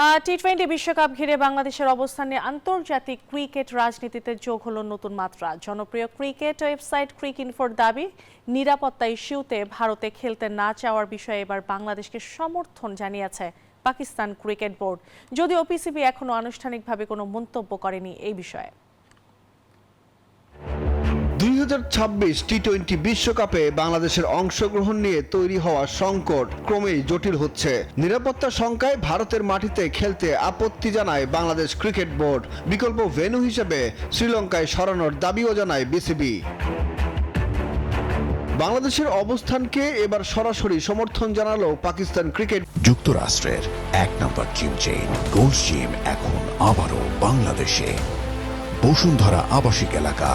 টি-20 বিশ্বকাপ ঘিরে বাংলাদেশের অবস্থান নিয়ে আন্তর্জাতিক ক্রিকেট রাজনীতিতে যোগ হলো নতুন মাত্রা। জনপ্রিয় ক্রিকেট ওয়েবসাইট ক্রিকইনফোর দাবি, নিরাপত্তা ইস্যুতে ভারতে খেলতে না চাওয়ার বিষয়ে এবার বাংলাদেশকে সমর্থন জানিয়েছে পাকিস্তান ক্রিকেট বোর্ড, যদিও পিসিবি এখনো আনুষ্ঠানিকভাবে কোনো মন্তব্য করেনি এই বিষয়ে। 2026 টি-20 বিশ্বকাপে বাংলাদেশের অংশগ্রহণ নিয়ে তৈরি হওয়া সংকট ক্রমেই জটিল হচ্ছে। নিরাপত্তা শঙ্কায় ভারতের মাটিতে খেলতে আপত্তি জানায় বাংলাদেশ ক্রিকেট বোর্ড। বিকল্প ভেন্যু হিসেবে শ্রীলঙ্কায় সরানোর দাবিও জানায় বিসিবি। বাংলাদেশের অবস্থানকে এবার সরাসরি সমর্থন জানালো পাকিস্তান ক্রিকেট। যুক্তরাষ্ট্রের 1 নম্বর জিম চেইন গোল্ড জিম এখন আবারও বাংলাদেশে। বসুন্ধরা আবাসিক এলাকা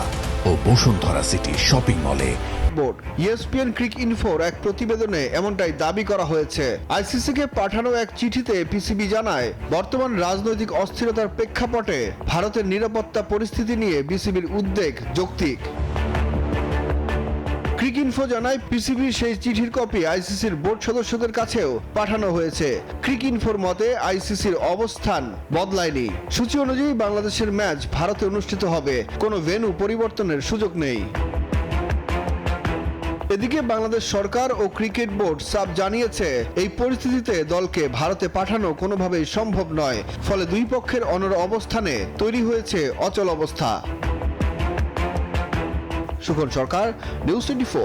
ও বসুন্ধরা সিটি শপিং মলে। বোর্ড ইএসপিএন ক্রিকইনফোর এক প্রতিবেদনে এমনটাই দাবি করা হয়েছে। আইসিসিকে পাঠানো এক চিঠিতে পিসিবি জানায়, বর্তমান রাজনৈতিক অস্থিরতার প্রেক্ষাপটে ভারতের নিরাপত্তা পরিস্থিতি নিয়ে বিসিবির উদ্বেগ যৌক্তিক। ক্রিকইনফো জানায়, পিসিবির সেই চিঠির কপি আইসিসির বোর্ড সদস্যদের কাছেও পাঠানো হয়েছে। ক্রিকইনফোর মতে আইসিসির অবস্থান বদলায়নি। সূচি অনুযায়ী বাংলাদেশের ম্যাচ ভারতে অনুষ্ঠিত হবে, কোনো ভেন্যু পরিবর্তনের সুযোগ নেই। এদিকে বাংলাদেশ সরকার ও ক্রিকেট বোর্ড সাফ জানিয়েছে, এই পরিস্থিতিতে দলকে ভারতে পাঠানো কোনোভাবেই সম্ভব নয়। ফলে দুই পক্ষের অনড় অবস্থানে তৈরি হয়েছে অচল অবস্থা। সুখন সরকার, নিউজ 24।